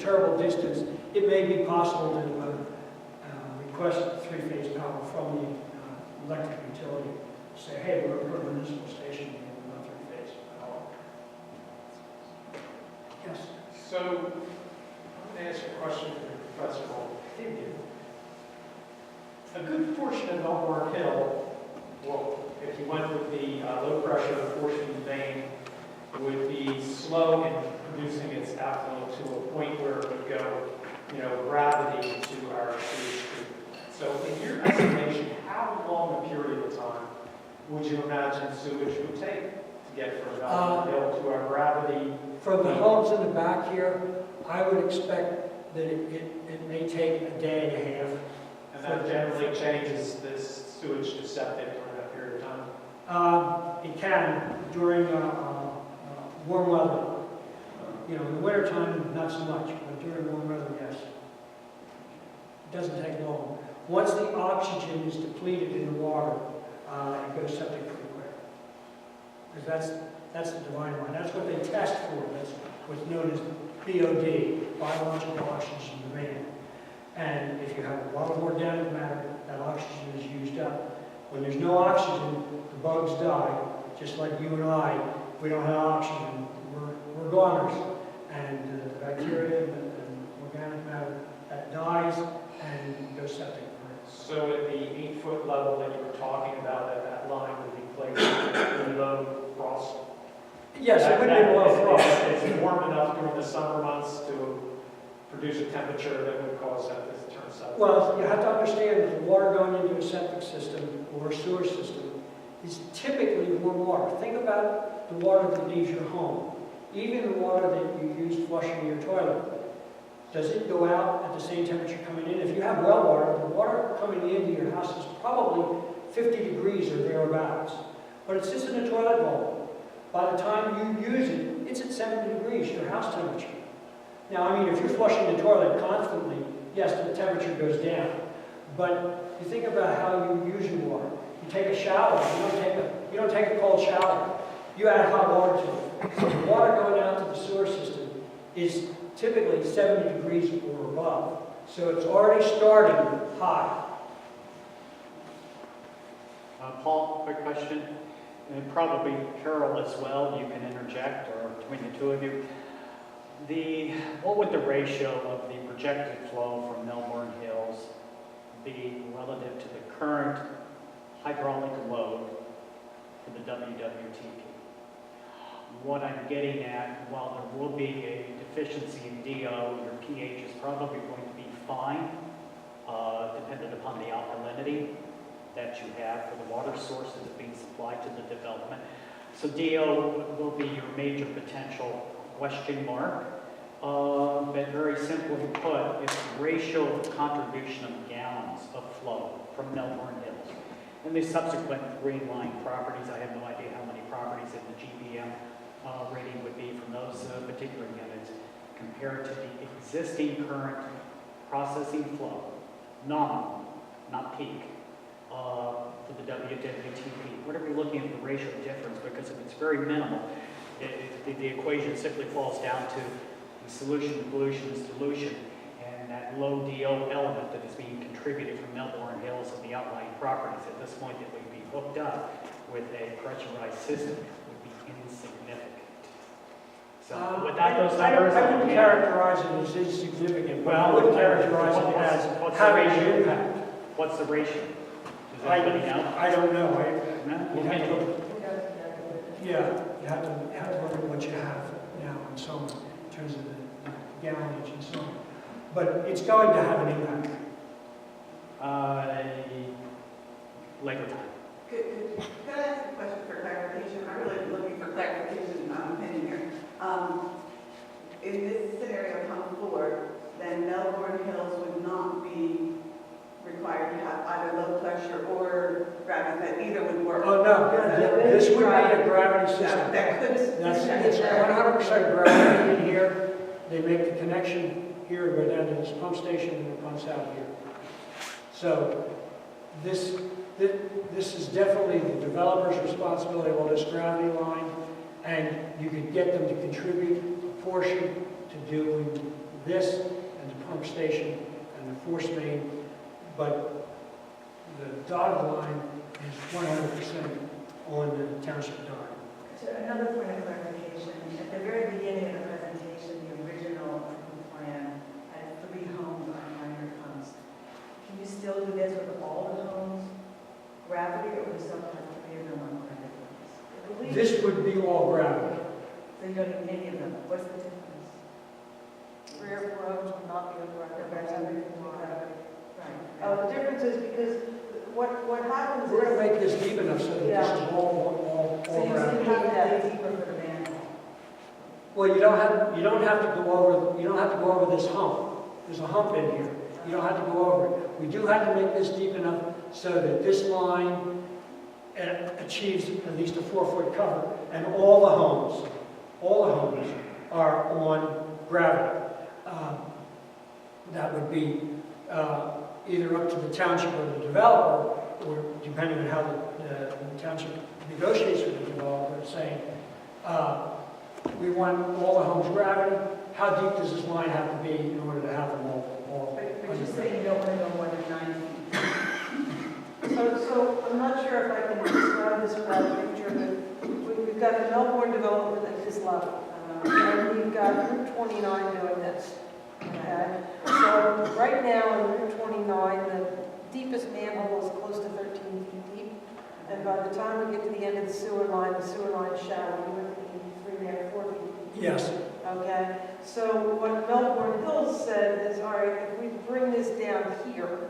terrible distance, it may be possible to request three-phase power from the electric utility. Say, hey, we're going to put a municipal station and we want three-phase power. Yes? So, I'm going to ask you a question for Professor Hall. A good portion of Melbourne Hill, well, if you went with the low pressure portion vein, would be slow in producing its affluent to a point where it would go, gravity to our sewage street. So in your estimation, how long a period of time would you imagine sewage would take to get from Melbourne Hill to our gravity? From the homes in the back here, I would expect that it may take a day and a half. And that generally changes this sewage to septic during that period of time? It can during warm weather. In the wintertime, not so much, but during warm weather, yes. It doesn't take long. Once the oxygen is depleted in the water, it goes septic pretty quick. Because that's the divine line. That's what they test for. That's what's known as BOD, biological oxygen demand. And if you have a lot of organic matter, that oxygen is used up. When there's no oxygen, the bugs die. Just like you and I, we don't have oxygen, we're goners. And the bacteria and organic matter, that dies and goes septic. So at the 8-foot level that you were talking about, that line would be placed below frost? Yes, it would be below frost. It's warm enough during the summer months to produce a temperature that would cause that to turn septic? Well, you have to understand that the water going into a septic system or a sewer system is typically warm water. Think about the water that leaves your home. Even the water that you use flushing your toilet. Does it go out at the same temperature coming in? If you have well water, the water coming into your house is probably 50 degrees or thereabouts. But it sits in a toilet bowl. By the time you use it, it's at 70 degrees, your house temperature. Now, I mean, if you're flushing the toilet constantly, yes, the temperature goes down. But you think about how you use your water. You take a shower, you don't take a cold shower. You add hot water to it. So the water going out to the sewer system is typically 70 degrees or above. So it's already starting hot. Paul, quick question. And probably Carol as well, you can interject, or between the two of you. What would the ratio of the projected flow from Melbourne Hills be relative to the current hydraulic load for the WWTP? What I'm getting at, while there will be a deficiency in DO, your pH is probably going to be fine, dependent upon the alkalinity that you have for the water sources being supplied to the development. So DO will be your major potential question mark. But very simply put, it's the ratio of contribution of gallons of flow from Melbourne Hills. And the subsequent green line properties, I have no idea how many properties in the GBM rating would be from those particular units compared to the existing current processing flow, nominal, not peak, for the WWTP. Whatever you're looking at the ratio difference, because if it's very minimal, the equation simply falls down to the solution, pollution, dilution, and that low DO element that is being contributed from Melbourne Hills and the outlying properties at this point that would be hooked up with a pressurized system would be insignificant. So without those numbers, I wouldn't characterize it as insignificant, but I would characterize it as having an impact. What's the ratio? Does anybody know? I don't know. No? You have to look at what you have now and so on, in terms of the gallonage and so on. But it's going to have an impact. Later time. Could I ask a question for clarification? I'm really looking for clarification in my opinion here. In this scenario come forward, then Melbourne Hills would not be required to have either low pressure or gravity, that either would work. Oh, no, this would be a gravity system. That could. It's 100% gravity in here. They make the connection here, go down to this pump station, and it pumps out here. So this is definitely the developer's responsibility on this gravity line, and you could get them to contribute a portion to doing this and the pump station and the force main, but the dotted line is 100% on the township dime. So another point of clarification, at the very beginning of the presentation, the original plan had 3 homes on minor pumps. Can you still do this with all the homes, gravity, or we still have 3 of them on gravity pumps? I believe- This would be all gravity. So you don't need any of them. What's the difference? 3 or 4 homes would not be a The direct rest of it can be gravity. Right. The difference is because what happens We're going to is, make this deep enough so that this is all So you gravity. still have to dig deeper for the manhole. Well, you don't have to go over this hump. There's a hump in here. You don't have to go over it. We do have to make this deep enough so that this line achieves at least a 4-foot cover, and all the homes are on gravity. That would be either up to the township or the developer, or depending on how the township negotiates with the developer, saying, we want all the homes gravity. How deep does this line have to be in order to have them all But you're saying you don't want to go more than 9 feet. so I'm not sure if I can describe this without a picture, but we've got the Melbourne development at this level. And we've got Route 29 doing this. Okay? So right now on Route 29, the deepest manhole is close to 13 feet deep. And by the time we get to the end of the sewer line is shallow. We would be 3 and 4 feet deep. Yes. Okay? So what Melbourne Hills said is, all right, if we bring this down here,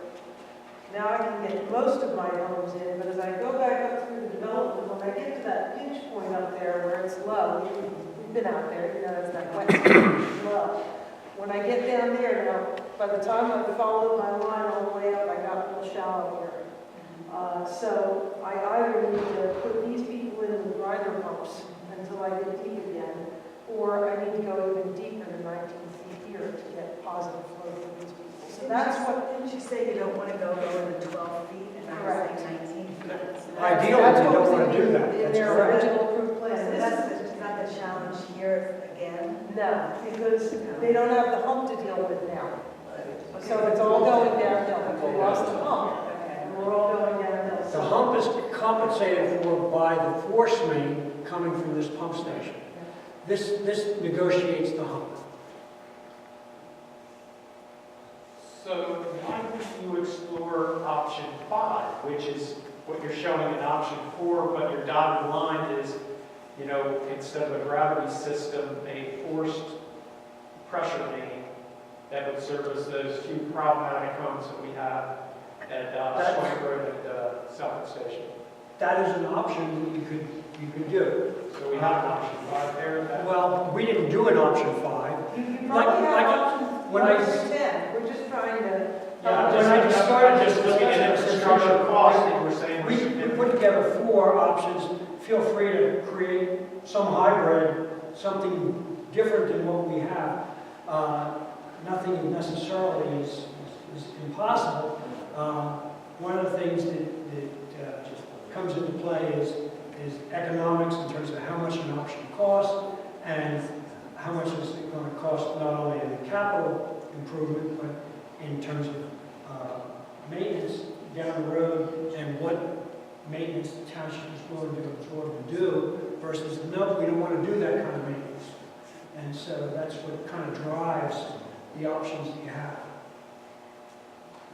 now I can get most of my homes in, but as I go back up through the development, when I get to that pinch point up there where it's low, we've been out there, you know, it's that wet, it's low. When I get down there now, by the time I've followed my line all the way up, I got real shallow here. So I either need to put these people in with grinder pumps until I get deep again, or I need to go even deeper than 19 feet here to get positive flow for these people. So that's what. Didn't you say you don't want to go lower than 12 feet and I was saying 19 feet? Ideally, That's you what don't was want to do that. In That's their correct. original approved plan. So This that's is, not the challenge here again? no, because they don't have the hump to deal with now. So it's all going downhill. We lost the hump, and we're all going downhill. The hump is compensated for by the force main coming from this pump station. This negotiates the hump. So why wouldn't you explore option 5, which is what you're showing in option 4, but your dotted line is, you know, instead of a gravity system, a forced pressure main that would service those 2 problematic homes that we have at Swank Road and South Station. That is an option that you could do. So we have option 5 there. Well, we didn't do an option 5. You Like- probably like have options when 1 I- through 10. We're just trying to. Yeah, When I just started I'm just looking at infrastructure costs that we're saying. We put together 4 options. Feel free to create some hybrid, something different than what we have. Nothing necessarily is impossible. One of the things that just comes into play is economics in terms of how much an option costs and how much is it going to cost not only in the capital improvement, but in terms of maintenance down the road and what maintenance the township is willing to absorb and do versus, no, we don't want to do that kind of maintenance. And so that's what kind of drives the options that you have.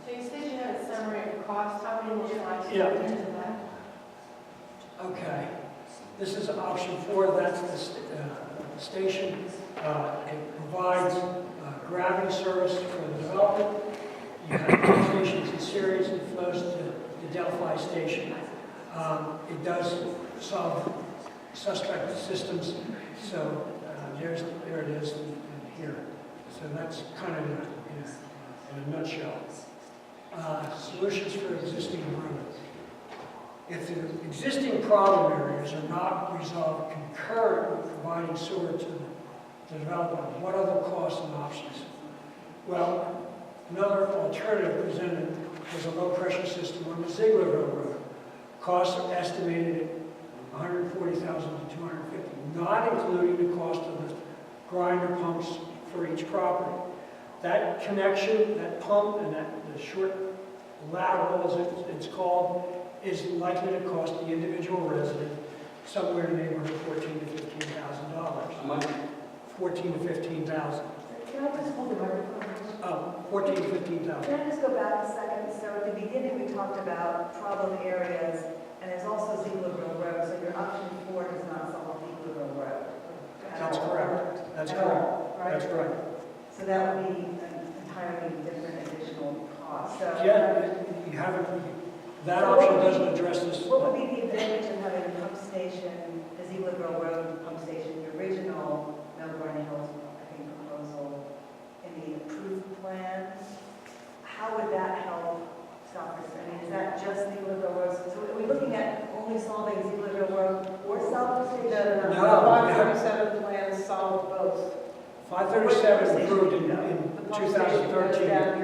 So you said you had a summary of cost, how many more slides? Yeah. Into that? Okay, this is option 4, that's the station. It provides gravity service for the development. You have 2 stations in series, it flows to the Delphi station. It does solve suspect systems, so there it is here. So that's kind of in a nutshell. Solutions for existing roads. If the existing problem areas are not resolved concurrent with providing sewer to the development, what other costs and options? Well, another alternative presented was a low-pressure system on the Zieglerville Road. Costs are estimated at $140,000 to $250,000, not including the cost of the grinder pumps for each property. That connection, that pump, and the short lateral, as it's called, is likely to cost the individual resident somewhere in the neighborhood of $14,000 to $15,000. How much? 14 to 15,000. Can I just hold the microphone? 14 to 15,000. Can I just go back a second? So at the beginning, we talked about problem areas, and there's also Zieglerville Road, so your option 4 does not solve Zieglerville Road. That's correct. That's At correct. all, right? That's right. So that would be an entirely different additional cost. So Yeah, you haven't, that option doesn't address this. what would be the advantage of having a pump station, the Zieglerville Road pump station, the original Melbourne Hills, I think, proposal in the approved plan? How would that help stop this? I mean, is that just Zieglerville Road? So are we looking at only solving Zieglerville Road or South Station? No, No. the 537 plan solved both. 537 approved in The pump station goes 2013, down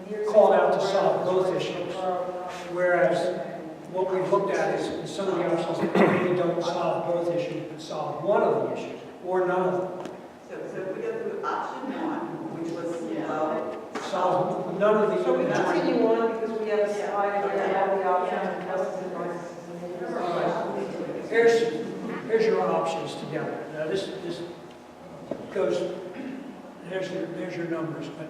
near called out to Zieglerville solve Road. both issues. Whereas what we've looked at is some of the options that maybe don't solve both issues, but solve one of the issues, or none of them. So if we go through option 1, which was, Solve none of the So we individual. continue on because we have a slide here and all the options and pluses and minuses. Here's your options together. Now this goes, there's your numbers, but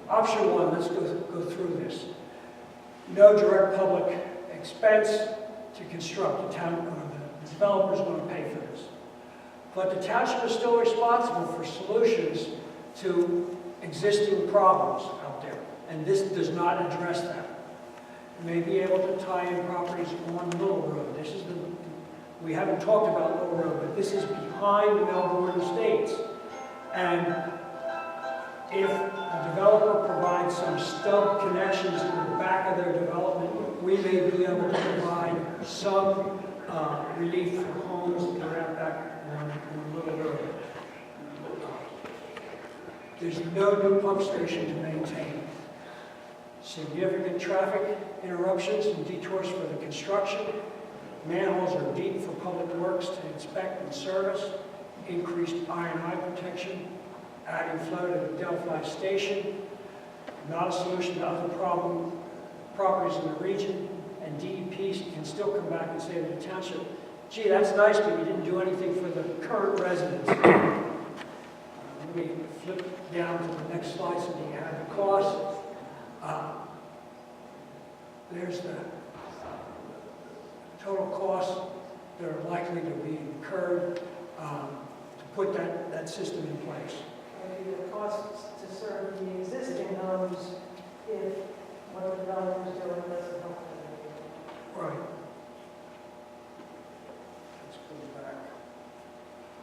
option 1, let's go through this. No direct public expense to construct. The town, or the developer's going to pay for this. But the township is still responsible for solutions to existing problems out there. And this does not address that. You may be able to tie in properties on Little Road. This is we haven't talked about Little Road, but this is behind Melbourne Estates. And if the developer provides some stub connections to the back of their development, we may be able to provide some relief for homes that are out back on Little Road. There's no new pump station to maintain. Significant traffic interruptions and detours for the construction. Manholes are deep for public works to inspect and service. Increased I&I protection. Adding flow to the Delphi station. Not a solution to other properties in the region. And DEP can still come back and say to the township, gee, that's nice, but you didn't do anything for the current residents. Let me flip down to the next slide so that you have the cost. There's the total costs that are likely to be incurred to put that system in place. Maybe the costs to serve the existing homes if what the developer's doing doesn't help them. Right. Let's go back.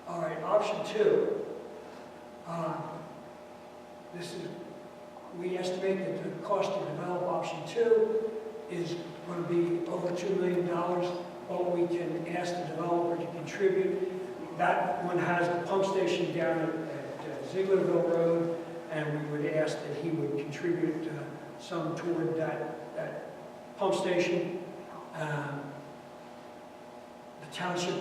All right, option 2. We estimate that the cost to develop option 2 is going to be over $2 million, but we can ask the developer to contribute. That one has a pump station down at Zieglerville Road, and we would ask that he would contribute some toward that pump station. The township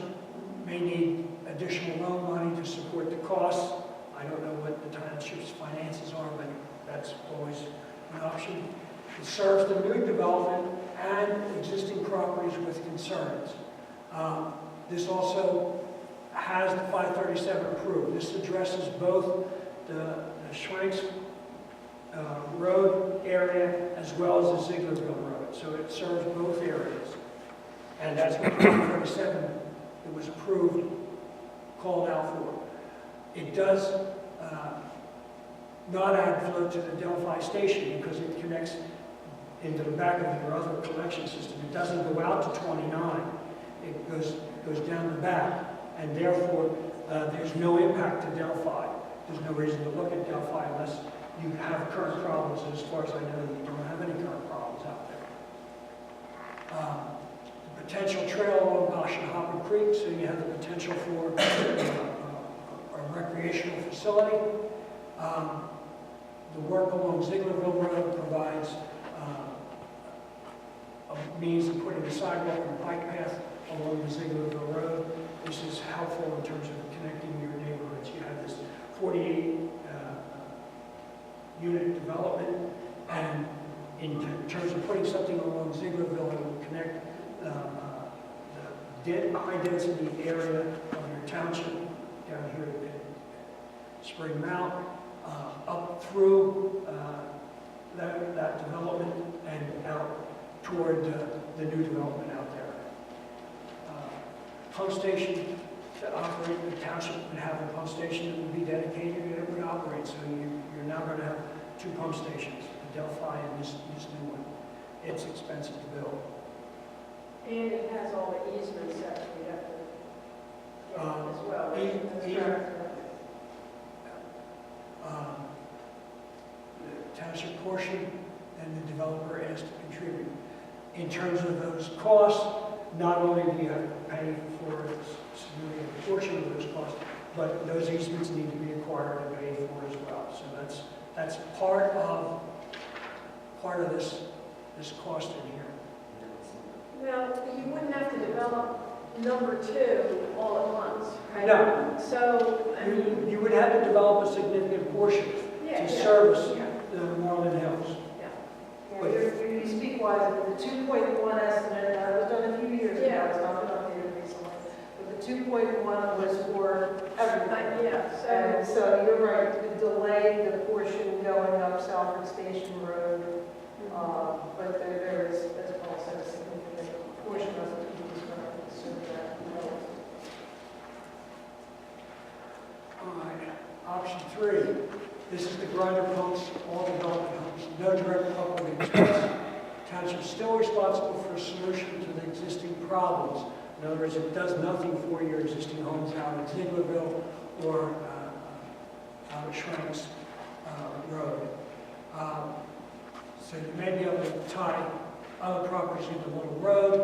may need additional loan money to support the costs. I don't know what the township's finances are, but that's always an option. It serves the new development and existing properties with concerns. This also has the 537 approved. This addresses both the Schwanks Road area as well as the Zieglerville Road. So it serves both areas. And that's what 537 that was approved called out for. It does not add flow to the Delphi station because it connects into the back of your other collection system. It doesn't go out to 29. It goes down the back, and therefore there's no impact to Delphi. There's no reason to look at Delphi unless you have current problems. And as far as I know, you don't have any current problems out there. The potential trail along Hopper Creek, so you have the potential for a recreational facility. The work along Zieglerville Road provides a means of putting a sidewalk and bike path along the Zieglerville Road. This is helpful in terms of connecting your neighborhoods. You have this 48 unit development, and in terms of putting something along Zieglerville, it would connect the high-density area of your township down here at Spring Mount, up through that development and out toward the new development out there. Pump station to operate, the township would have a pump station that would be dedicated and it would operate. So you're now going to have 2 pump stations, the Delphi and this new one. It's expensive to build. And it has all the easements that we have to get as well. The township portion and the developer asked to contribute. In terms of those costs, not only do you have to pay for a significant portion of those costs, but those easements need to be acquired and paid for as well. So that's part of this cost in here. Well, you wouldn't have to develop number 2 all at once, right? No. So, I mean, You would have to develop a significant portion yeah, to yeah, service yeah. the Moreland Hills. You speak wise, the 2.1 estimate, that was done a few years ago, Yeah. it's not been updated recently. But the 2.1 was for everything. Yeah, And so you're right, to delay the portion going up Salford Station Road, but there is, as Paul said, a significant portion of the piece going to consume that. All right, option 3. This is the grinder pumps, all development pumps, no direct public expense. Township is still responsible for a solution to the existing problems. In other words, it does nothing for your existing homes out at Zieglerville or out at Schrank's Road. So you may be able to tie other properties into one road,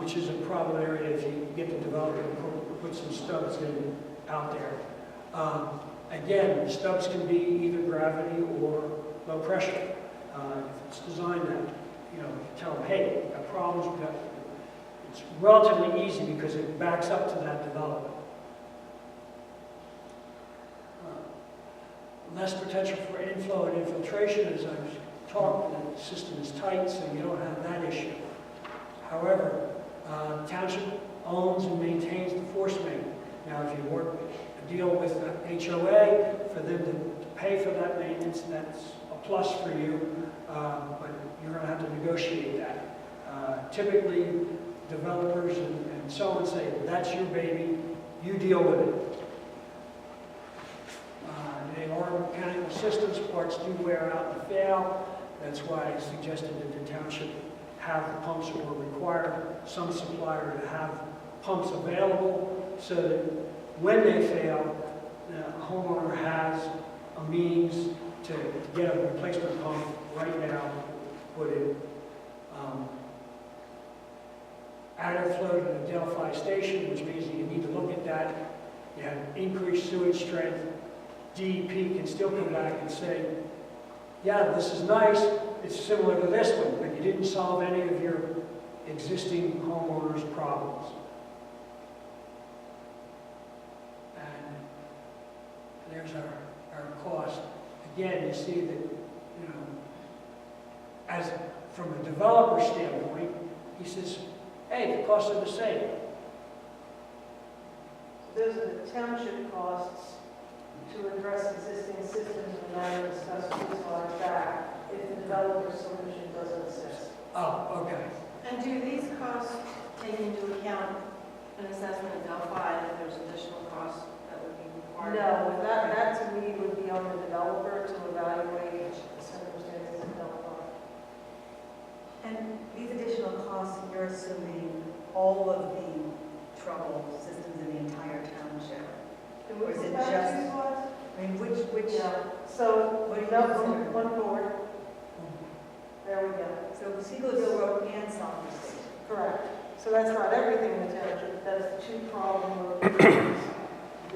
which is a problem area if you get the developer to put some stubs in out there. Again, the stubs can be either gravity or low pressure. If it's designed that, you tell them, hey, we've got problems, it's relatively easy because it backs up to that development. Less potential for inflow and infiltration, as I've talked, the system is tight, so you don't have that issue. However, township owns and maintains the force main. Now, if you work deal with the HOA for them to pay for that maintenance, that's a plus for you, but you're going to have to negotiate that. Typically, developers and so on say, that's your baby, you deal with it. They are mechanical systems, parts do wear out and fail. That's why I suggested that the township have the pumps or require some supplier to have pumps available so that when they fail, the homeowner has a means to get a replacement pump right now, put in. Added flow to the Delphi station, which means that you need to look at that. You have increased sewage strength. DEP can still come back and say, yeah, this is nice, it's similar to this one, but you didn't solve any of your existing homeowners' problems. And there's our cost. Again, you see that, as from a developer standpoint, he says, hey, the costs are the same. Those are the township costs to address existing systems and now discuss these like that if the developer solution doesn't exist. Oh, okay. And do these costs take into account an assessment of Delphi, if there's additional costs that would be required? No, that to me would be on the developer to evaluate the circumstances of Delphi. And these additional costs, you're assuming all of the trouble systems in the entire township? Can we Or is it go back to just- these slides? I mean, which, Yeah, so, What do you no, consider? one forward. There we go. so Seagullville Road and Salford Station? Correct. So that's not everything in the township, that's the two problem locations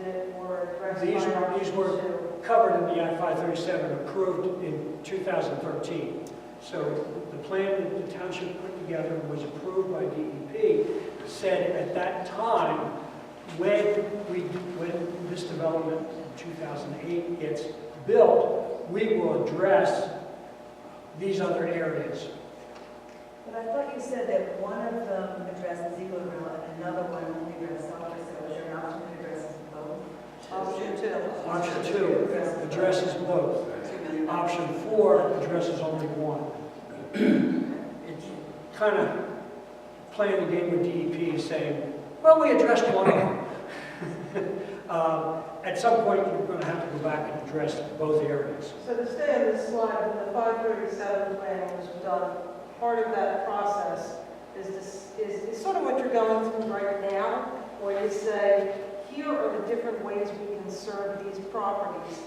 that were addressed by These option were 2. covered in the I-537, approved in 2013. So the plan that the township put together was approved by DEP, said at that time, when this development in 2008 gets built, we will address these other areas. But I thought you said that one of them addresses Zieglerville and another one only addresses Southwest. So is there an option that addresses both? Option 2. Option 2 addresses both. Option 4 addresses only one. It's kind of playing the game with DEP, saying, well, we addressed one of them. At some point, you're going to have to go back and address both areas. So to stay on this slide, when the 537 plan was done, part of that process is sort of what you're going through right now, where you say, here are the different ways we can serve these properties.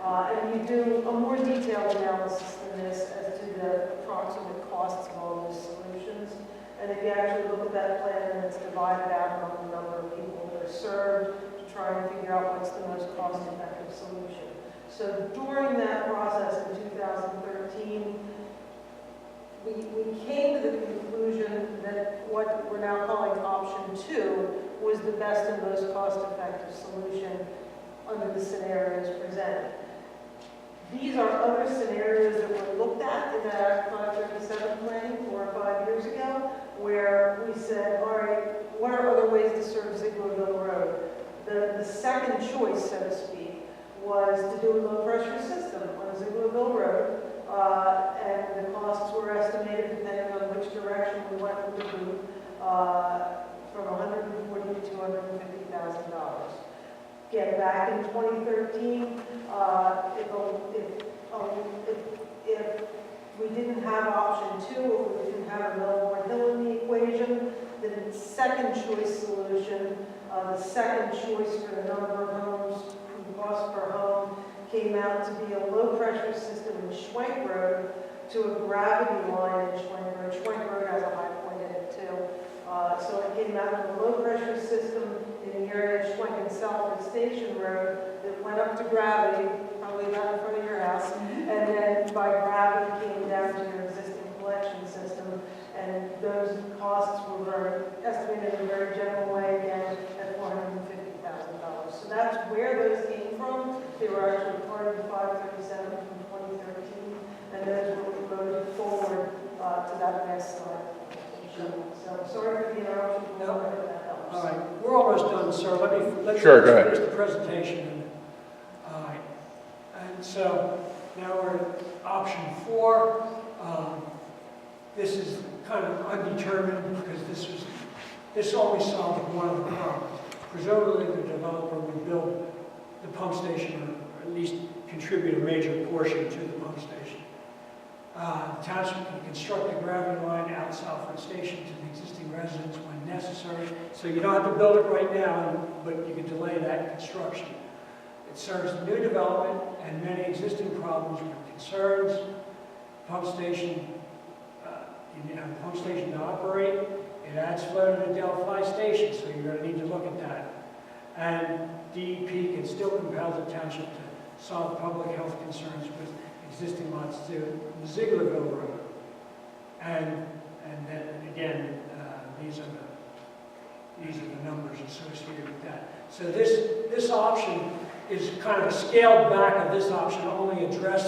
And you do a more detailed analysis than this as to the approximate costs of all those solutions. And if you actually look at that plan, and it's divided out among the number of people that are served, to try and figure out what's the most cost-effective solution. So during that process in 2013, we came to the conclusion that what we're now calling option 2 was the best and most cost-effective solution under the scenarios presented. These are other scenarios that were looked at in that Act 537 planning 4 or 5 years ago, where we said, all right, what are other ways to serve Zieglerville Road? The second choice, so to speak, was to do a low-pressure system on Zieglerville Road, and the costs were estimated, depending on which direction we went with the route, from $140,000 to $250,000. Again, back in 2013, if we didn't have option 2, if we didn't have a Melbourne Hill in the equation, then the second choice solution, the second choice for the number of homes, cost per home, came out to be a low-pressure system in Schwenk Road to a gravity line in Schwenk Road. Schwenk Road has a high point in it too. So it came out of a low-pressure system in the area of Schwenk and Southwood Station Road that went up to gravity, probably about in front of your house, and then by gravity came down to your existing collection system. And those costs were estimated in a very general way, again, at $450,000. So that's where those came from. They were actually part of the 537 from 2013, and those were voted forward to that last slide. So sorry for the interruption. No. If that helps. All right, we're almost done, sir. Let's Sure, go ahead. finish the presentation. All right, and so now we're at option 4. This is kind of undetermined because this only solved one of the problems. Presumably, the developer would build the pump station, or at least contribute a major portion to the pump station. The township can construct a gravity line out Southwood Station to the existing residents when necessary. So you don't have to build it right now, but you can delay that construction. It serves new development and many existing problems with concerns. Pump station, you have a pump station to operate. It adds flow to the Delphi station, so you're going to need to look at that. And DEP can still compel the township to solve public health concerns with existing lots to the Zieglerville Road. And then again, these are the numbers associated with that. So this option is kind of a scaled back of this option, only addresses